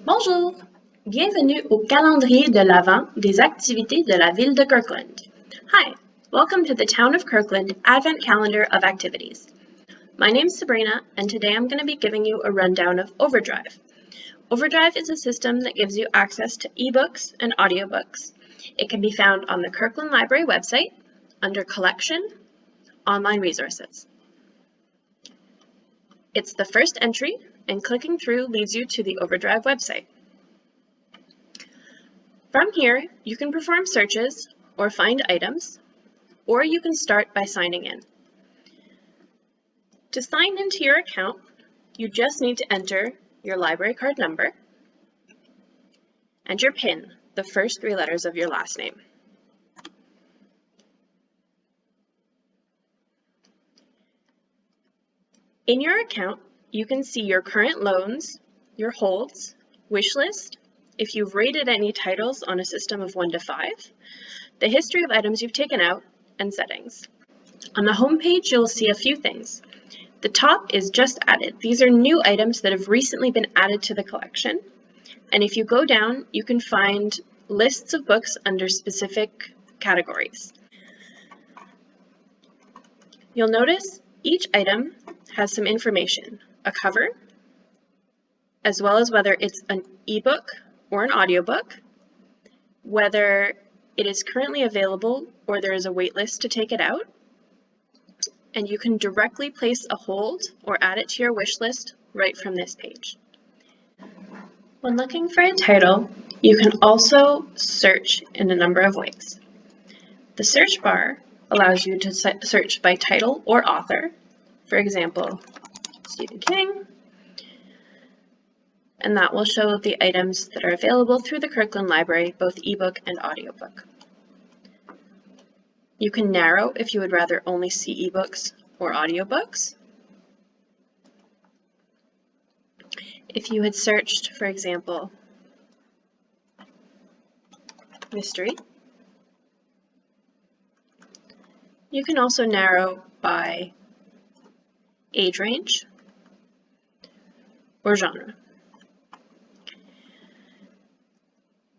Bonjour! Bienvenue au calendrier de l'Avent des activités de la ville de Kirkland. Hi, welcome to the Town of Kirkland Advent Calendar of Activities. My name's Sabrina, and today I'm going to be giving you a rundown of Overdrive. Overdrive is a system that gives you access to ebooks and audiobooks. It can be found on the Kirkland Library website under Collection, Online Resources. It's the first entry, and clicking through leads you to the Overdrive website. From here, you can perform searches or find items, or you can start by signing in. To sign into your account, you just need to enter your library card number and your PIN, the first 3 letters of your last name. In your account, you can see your current loans, your holds, wish list, if you've rated any titles on a system of 1 to 5, the history of items you've taken out, and settings. On the home page, you'll see a few things. The top is just added. These are new items that have recently been added to the collection. And if you go down, you can find lists of books under specific categories. You'll notice each item has some information, a cover, as well as whether it's an ebook or an audiobook, whether it is currently available or there is a wait list to take it out, and you can directly place a hold or add it to your wish list right from this page. When looking for a title, you can also search in a number of ways. The search bar allows you to search by title or author, for example, Stephen King, and that will show the items that are available through the Kirkland Library, both ebook and audiobook. You can narrow if you would rather only see ebooks or audiobooks. If you had searched, for example, mystery, you can also narrow by age range or genre.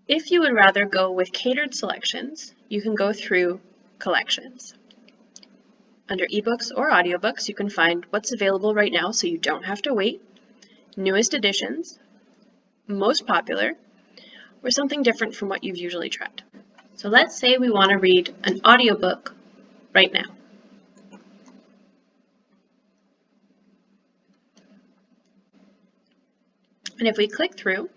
If you would rather go with catered selections, you can go through collections. Under ebooks or audiobooks, you can find what's available right now so you don't have to wait, newest editions, most popular, or something different from what you've usually tried. So let's say we want to read an audiobook right now. And if we click through,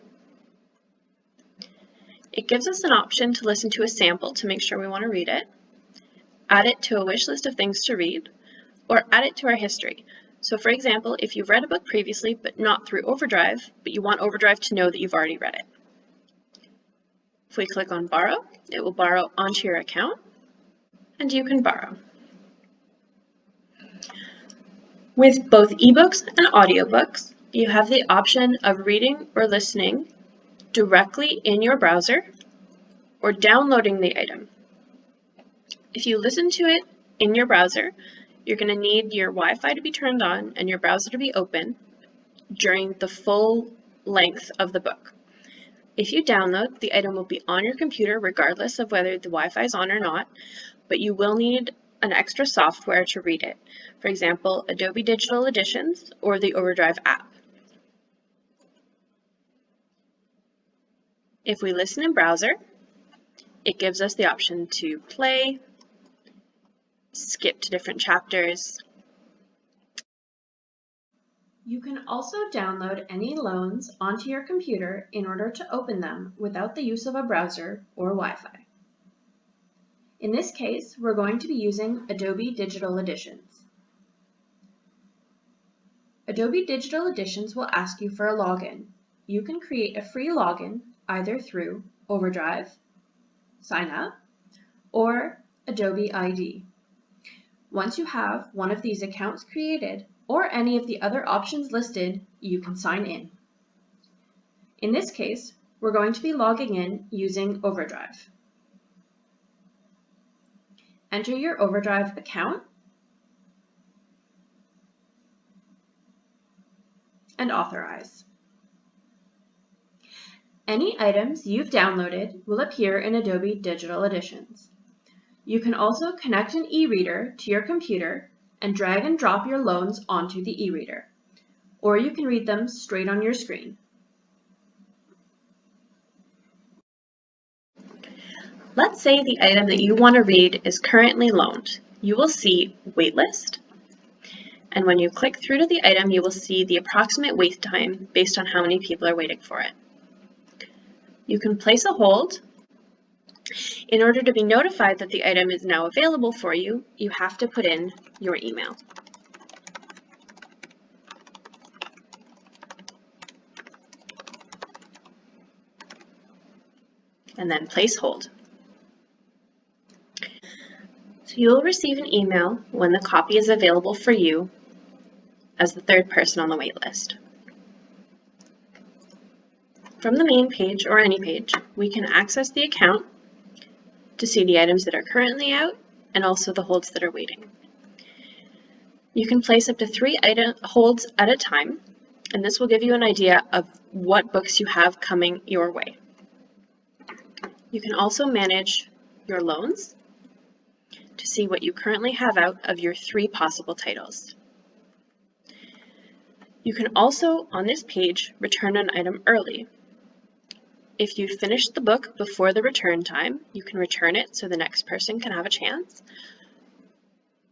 it gives us an option to listen to a sample to make sure we want to read it, add it to a wish list of things to read, or add it to our history. So for example, if you've read a book previously but not through Overdrive, but you want Overdrive to know that you've already read it. If we click on Borrow, it will borrow onto your account, and you can borrow. With both ebooks and audiobooks, you have the option of reading or listening directly in your browser or downloading the item. If you listen to it in your browser, you're going to need your Wi-Fi to be turned on and your browser to be open during the full length of the book. If you download, the item will be on your computer regardless of whether the Wi-Fi is on or not, but you will need an extra software to read it. For example, Adobe Digital Editions or the Overdrive app. If we listen in browser, it gives us the option to play, skip to different chapters. You can also download any loans onto your computer in order to open them without the use of a browser or Wi-Fi. In this case, we're going to be using Adobe Digital Editions. Adobe Digital Editions will ask you for a login. You can create a free login either through Overdrive, Sign Up, or Adobe ID. Once you have one of these accounts created, or any of the other options listed, you can sign in. In this case, we're going to be logging in using Overdrive. Enter your Overdrive account and authorize. Any items you've downloaded will appear in Adobe Digital Editions. You can also connect an e-reader to your computer and drag and drop your loans onto the e-reader, or you can read them straight on your screen. Let's say the item that you want to read is currently loaned. You will see Waitlist, and when you click through to the item, you will see the approximate wait time based on how many people are waiting for it. You can place a hold. In order to be notified that the item is now available for you, you have to put in your email. And then place hold. So you'll receive an email when the copy is available for you as the third person on the wait list. From the main page or any page, we can access the account to see the items that are currently out and also the holds that are waiting. You can place up to 3 holds at a time, and this will give you an idea of what books you have coming your way. You can also manage your loans to see what you currently have out of your 3 possible titles. You can also, on this page, return an item early. If you finished the book before the return time, you can return it so the next person can have a chance.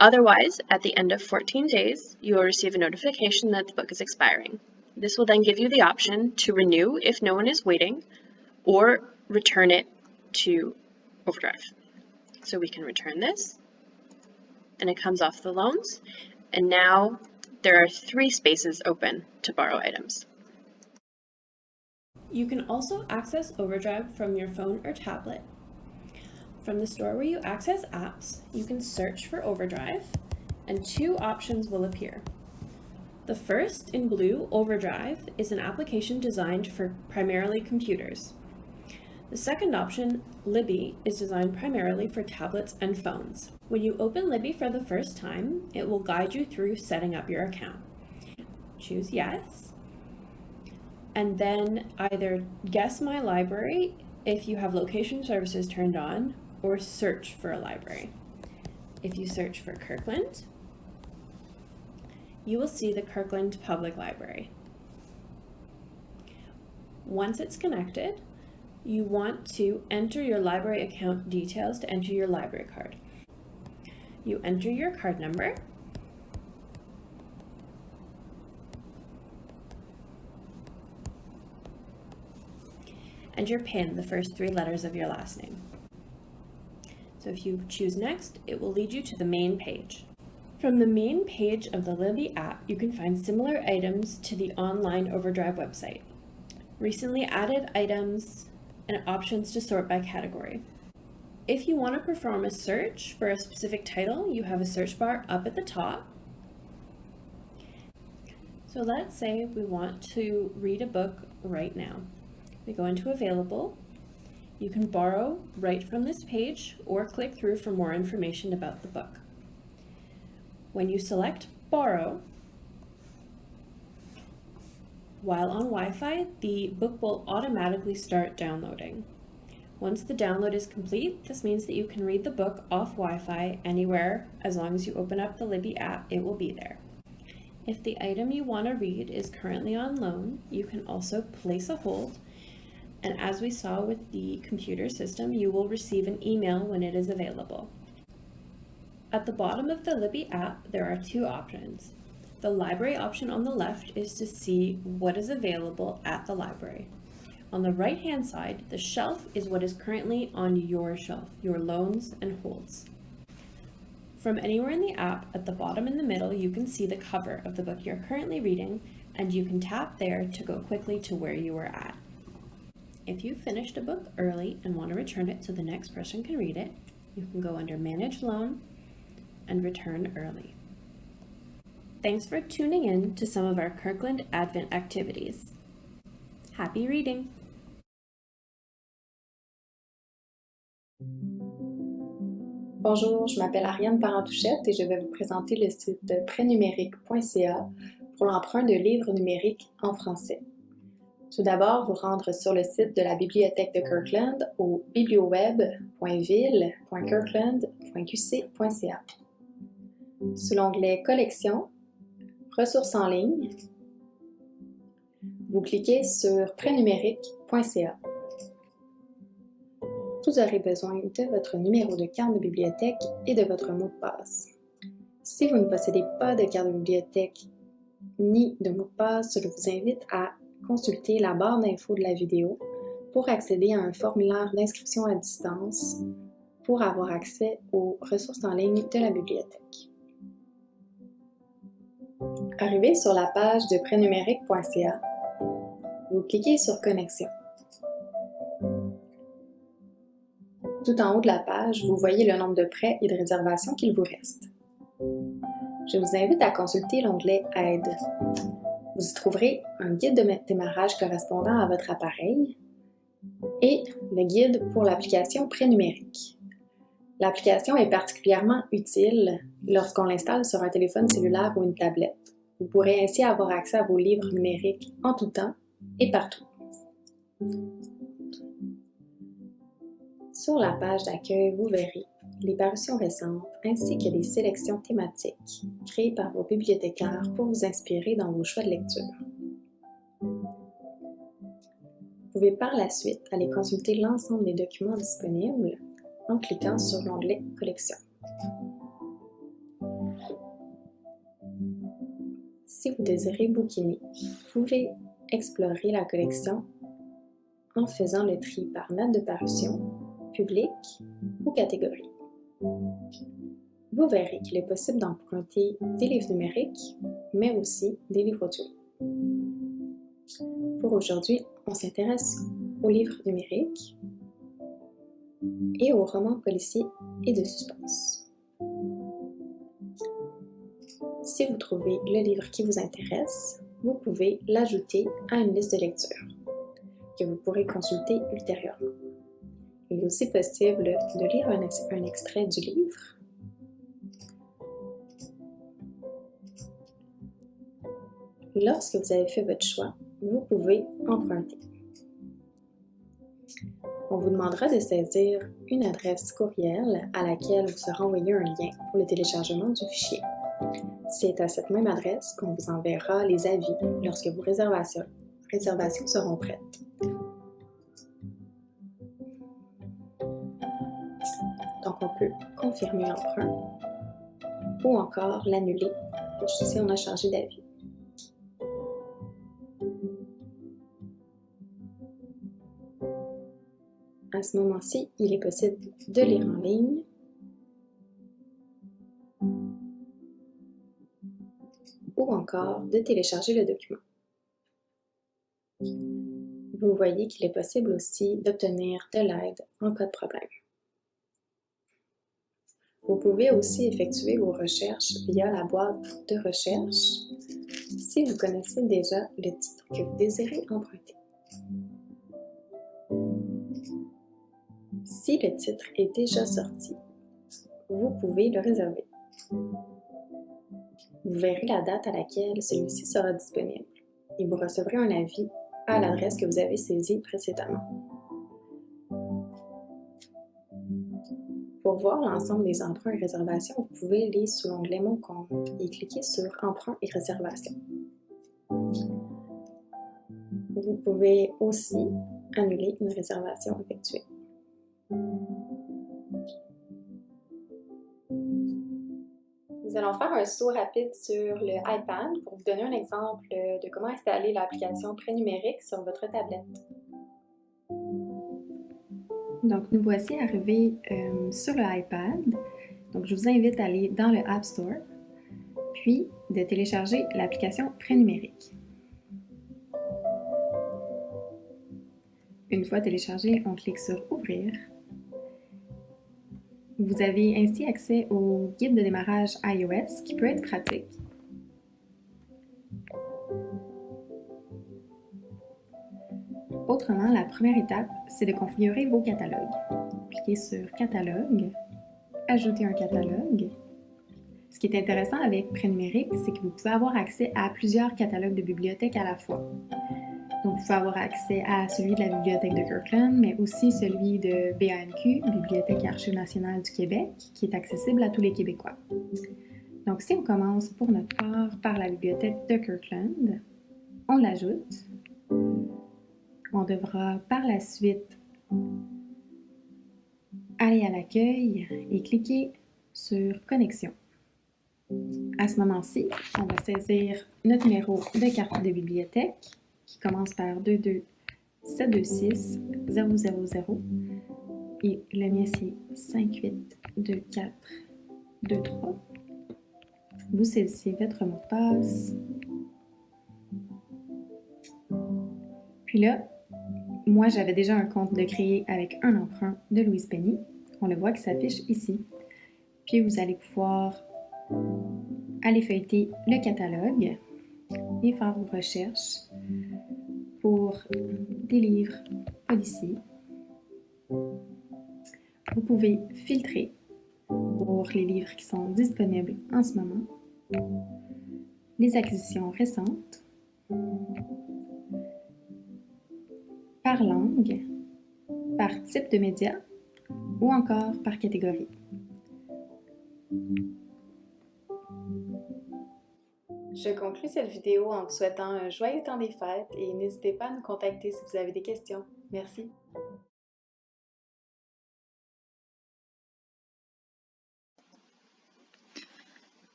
Otherwise, at the end of 14 days, you will receive a notification that the book is expiring. This will then give you the option to renew if no one is waiting, or return it to Overdrive. So we can return this, and it comes off the loans, and now there are 3 spaces open to borrow items. You can also access Overdrive from your phone or tablet. From the store where you access apps, you can search for Overdrive, and 2 options will appear. The first, in blue, Overdrive, is an application designed for primarily computers. The second option, Libby, is designed primarily for tablets and phones. When you open Libby for the first time, it will guide you through setting up your account. Choose Yes, and then either Guess My Library if you have location services turned on, or search for a library. If you search for Kirkland, you will see the Kirkland Public Library. Once it's connected, you want to enter your library account details to enter your library card. You enter your card number, and your PIN, the first 3 letters of your last name. So if you choose Next, it will lead you to the main page. From the main page of the Libby app, you can find similar items to the online Overdrive website. Recently added items and options to sort by category. If you want to perform a search for a specific title, you have a search bar up at the top. So let's say we want to read a book right now. We go into Available. You can borrow right from this page or click through for more information about the book. When you select Borrow, while on Wi-Fi, the book will automatically start downloading. Once the download is complete, this means that you can read the book off Wi-Fi anywhere. As long as you open up the Libby app, it will be there. If the item you want to read is currently on loan, you can also place a hold, and as we saw with the computer system, you will receive an email when it is available. At the bottom of the Libby app, there are 2 options. The library option on the left is to see what is available at the library. On the right-hand side, the shelf is what is currently on your shelf, your loans and holds. From anywhere in the app, at the bottom in the middle, you can see the cover of the book you're currently reading, and you can tap there to go quickly to where you were at. If you finished a book early and want to return it so the next person can read it, you can go under Manage Loan and Return Early. Thanks for tuning in to some of our Kirkland Advent activities. Happy reading! Bonjour, je m'appelle Ariane Parentouchette et je vais vous présenter le site prénumérique.ca pour l'emprunt de livres numériques en français. Tout d'abord, vous rendre sur le site de la Bibliothèque de Kirkland au biblioweb.ville.kirkland.qc.ca. Sous l'onglet Collections, Ressources en ligne, vous cliquez sur prénumérique.ca. Vous aurez besoin de votre numéro de carte de bibliothèque et de votre mot de passe. Si vous ne possédez pas de carte de bibliothèque ni de mot de passe, je vous invite à consulter la barre d'infos de la vidéo pour accéder à un formulaire d'inscription à distance pour avoir accès aux ressources en ligne de la bibliothèque. Arrivé sur la page de prénumérique.ca, vous cliquez sur Connexion. Tout en haut de la page, vous voyez le nombre de prêts et de réservations qu'il vous reste. Je vous invite à consulter l'onglet Aide. Vous y trouverez un guide de démarrage correspondant à votre appareil et le guide pour l'application prénumérique. L'application est particulièrement utile lorsqu'on l'installe sur un téléphone cellulaire ou une tablette. Vous pourrez ainsi avoir accès à vos livres numériques en tout temps et partout. Sur la page d'accueil, vous verrez les parutions récentes ainsi que les sélections thématiques créées par vos bibliothécaires pour vous inspirer dans vos choix de lecture. Vous pouvez par la suite aller consulter l'ensemble des documents disponibles en cliquant sur l'onglet Collection. Si vous désirez bouquiner, vous pouvez explorer la collection en faisant le tri par date de parution, public ou catégorie. Vous verrez qu'il est possible d'emprunter des livres numériques, mais aussi des livres audio. Pour aujourd'hui, on s'intéresse aux livres numériques et aux romans policiers et de suspense. Si vous trouvez le livre qui vous intéresse, vous pouvez l'ajouter à une liste de lecture que vous pourrez consulter ultérieurement. Il est aussi possible de lire un extrait du livre lorsque vous avez fait votre choix. Vous pouvez emprunter. On vous demandera de saisir une adresse courriel à laquelle vous sera envoyé un lien pour le téléchargement du fichier. C'est à cette même adresse qu'on vous enverra les avis lorsque vos réservations seront prêtes. Donc, on peut confirmer l'emprunt ou encore l'annuler si on a changé d'avis. À ce moment-ci, il est possible de lire en ligne ou encore de télécharger le document. Vous voyez qu'il est possible aussi d'obtenir de l'aide en cas de problème. Vous pouvez aussi effectuer vos recherches via la boîte de recherche si vous connaissez déjà le titre que vous désirez emprunter. Si le titre est déjà sorti, vous pouvez le réserver. Vous verrez la date à laquelle celui-ci sera disponible et vous recevrez un avis à l'adresse que vous avez saisie précédemment. Pour voir l'ensemble des emprunts et réservations, vous pouvez aller sous l'onglet Mon compte et cliquer sur Emprunts et réservations. Vous pouvez aussi annuler une réservation effectuée. Nous allons faire un saut rapide sur le iPad pour vous donner un exemple de comment installer l'application prénumérique sur votre tablette. Donc, nous voici arrivés sur le iPad. Donc, je vous invite à aller dans le App Store, puis de télécharger l'application prénumérique. Une fois téléchargée, on clique sur Ouvrir. Vous avez ainsi accès au guide de démarrage iOS qui peut être pratique. Autrement, la première étape, c'est de configurer vos catalogues. Cliquez sur Catalogue, Ajouter un catalogue. Ce qui est intéressant avec Prénumérique, c'est que vous pouvez avoir accès à plusieurs catalogues de bibliothèques à la fois. Donc, vous pouvez avoir accès à celui de la Bibliothèque de Kirkland, mais aussi celui de BANQ, Bibliothèque et Archives nationales du Québec, qui est accessible à tous les Québécois. Donc, si on commence pour notre part par la Bibliothèque de Kirkland, on l'ajoute. On devra par la suite aller à l'accueil et cliquer sur Connexion. À ce moment-ci, on va saisir notre numéro de carte de bibliothèque qui commence par 22 726 000 et le mien c'est 582423. Vous saisissez votre mot de passe. Puis là, moi j'avais déjà un compte de créé avec un emprunt de Louise Penny. On le voit qui s'affiche ici. Puis vous allez pouvoir aller feuilleter le catalogue et faire vos recherches pour des livres policiers. Vous pouvez filtrer pour les livres qui sont disponibles en ce moment, les acquisitions récentes, par langue, par type de média ou encore par catégorie. Je conclue cette vidéo en vous souhaitant un joyeux temps des fêtes et n'hésitez pas à nous contacter si vous avez des questions. Merci.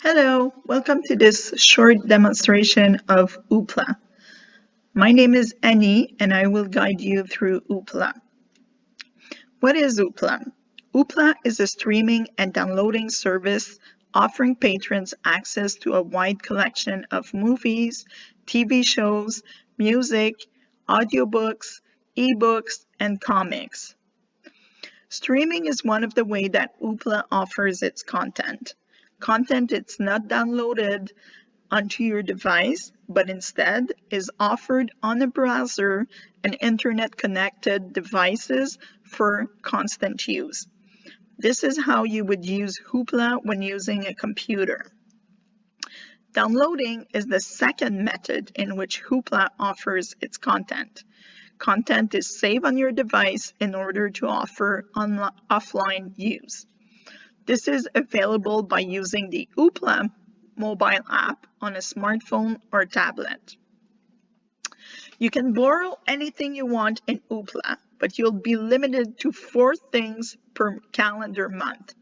Hello, welcome to this short demonstration of Oopla. My name is Annie and I will guide you through Oopla. What is Oopla? Oopla is a streaming and downloading service offering patrons access to a wide collection of movies, TV shows, music, audiobooks, ebooks, and comics. Streaming is one of the ways that Oopla offers its content. Content is not downloaded onto your device, but instead is offered on a browser and internet-connected devices for constant use. This is how you would use Oopla when using a computer. Downloading is the second method in which Oopla offers its content. Content is saved on your device in order to offer offline use. This is available by using the Oopla mobile app on a smartphone or tablet. You can borrow anything you want in Oopla, but you'll be limited to 4 things per calendar month.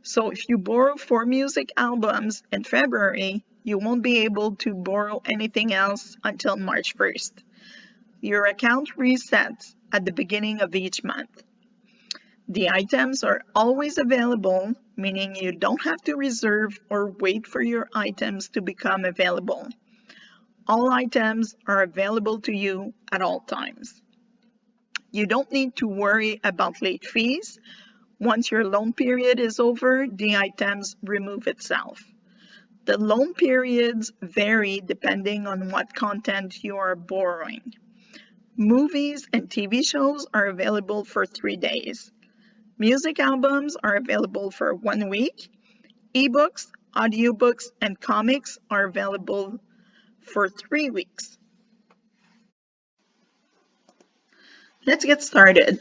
So if you borrow 4 music albums in February, you won't be able to borrow anything else until March 1st. Your account resets at the beginning of each month. The items are always available, meaning you don't have to reserve or wait for your items to become available. All items are available to you at all times. You don't need to worry about late fees. Once your loan period is over, the items remove itself. The loan periods vary depending on what content you are borrowing. Movies and TV shows are available for 3 days. Music albums are available for 1 week. Ebooks, audiobooks, and comics are available for 3 weeks. Let's get started.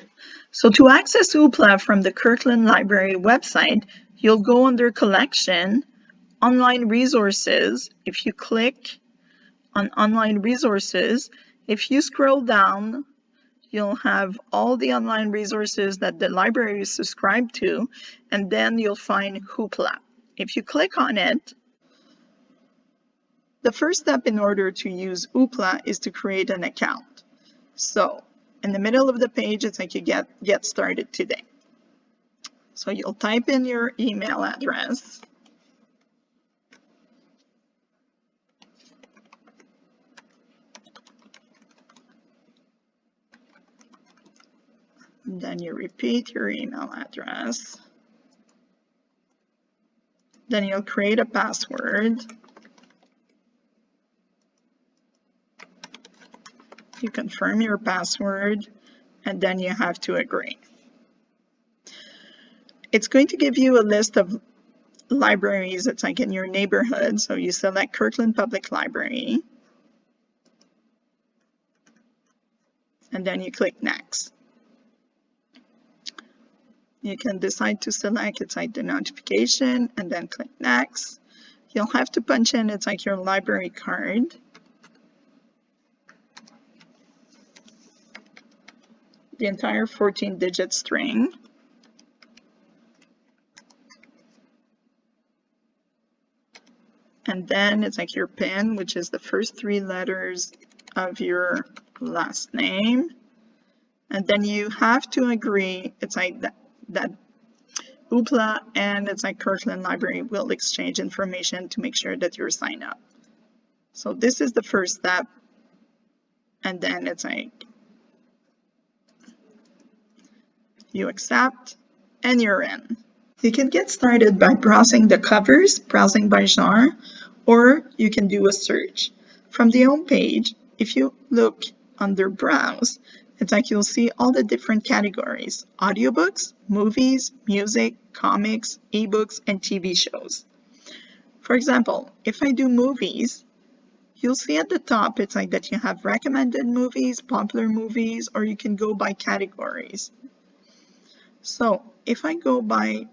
So to access Oopla from the Kirkland Library website, you'll go under Collection, Online Resources. If you click on Online Resources, if you scroll down, you'll have all the online resources that the library is subscribed to, and then you'll find Oopla. If you click on it, the first step in order to use Oopla is to create an account. So in the middle of the page, it's like you get started today. So you'll type in your email address. Then you repeat your email address. Then you'll create a password. You confirm your password, and then you have to agree. It's going to give you a list of libraries that's like in your neighborhood. So you select Kirkland Public Library. and then you click Next. You can decide to select it's like the notification and then click Next. You'll have to punch in it's like your library card. The entire 14-digit string. And then it's like your PIN, which is the first 3 letters of your last name. And then you have to agree it's like that Hoopla and it's like Kirkland Library will exchange information to make sure that you're signed up. So this is the first step. And then it's like you accept and you're in. You can get started by browsing the covers, browsing by genre, or you can do a search. From the home page, if you look under Browse, it's like you'll see all the different categories: audiobooks, movies, music, comics, ebooks, and TV shows. For example, if I do movies, you'll see at the top it's like that you have recommended movies, popular movies, or you can go by categories. So if I go by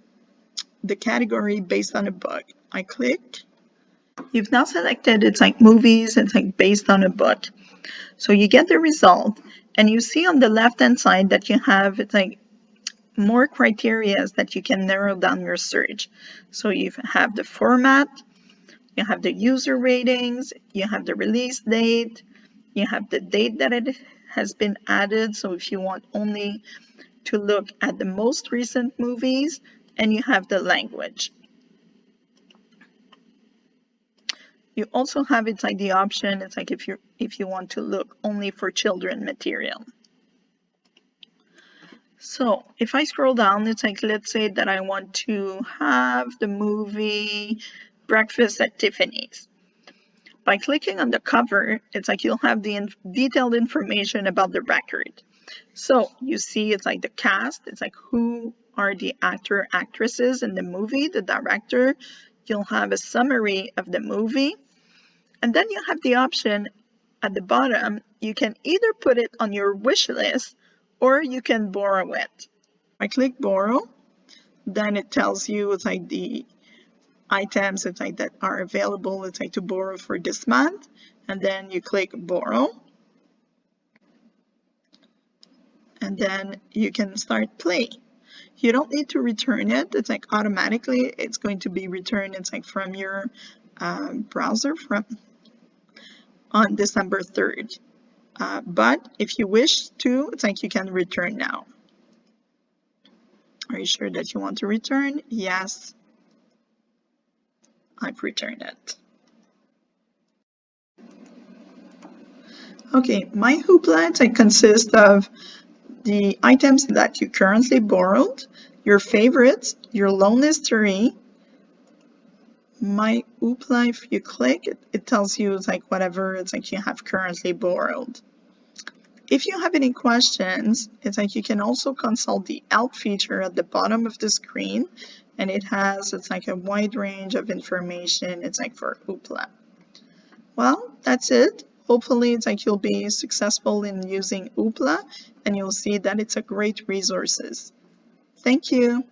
the category based on a book, I click. You've now selected it's like movies, it's like based on a book. So you get the result and you see on the left hand side that you have it's like more criteria that you can narrow down your search. So you have the format, you have the user ratings, you have the release date, you have the date that it has been added. So if you want only to look at the most recent movies, and you have the language. You also have it's like the option, it's like if you want to look only for children material. So if I scroll down, it's like, let's say that I want to have the movie Breakfast at Tiffany's. By clicking on the cover, it's like you'll have the detailed information about the record. So you see it's like the cast, it's like who are the actor, actresses in the movie, the director. You'll have a summary of the movie. And then you have the option at the bottom, you can either put it on your wish list or you can borrow it. I click borrow, then it tells you it's like the items it's like that are available it's like to borrow for this month, and then you click borrow. And then you can start play. You don't need to return it. It's like automatically it's going to be returned. It's like from your browser on December 3rd. But if you wish to, it's like you can return now. Are you sure that you want to return? Yes. I've returned it. Okay, my Hoopla it consists of the items that you currently borrowed, your favorites, your loan history. My Hoopla, if you click, it tells you it's like whatever it's like you have currently borrowed. If you have any questions, it's like you can also consult the help feature at the bottom of the screen, and it has it's like a wide range of information it's like for Hoopla. Well, that's it. Hopefully it's like you'll be successful in using Hoopla and you'll see that it's a great resource. Thank you.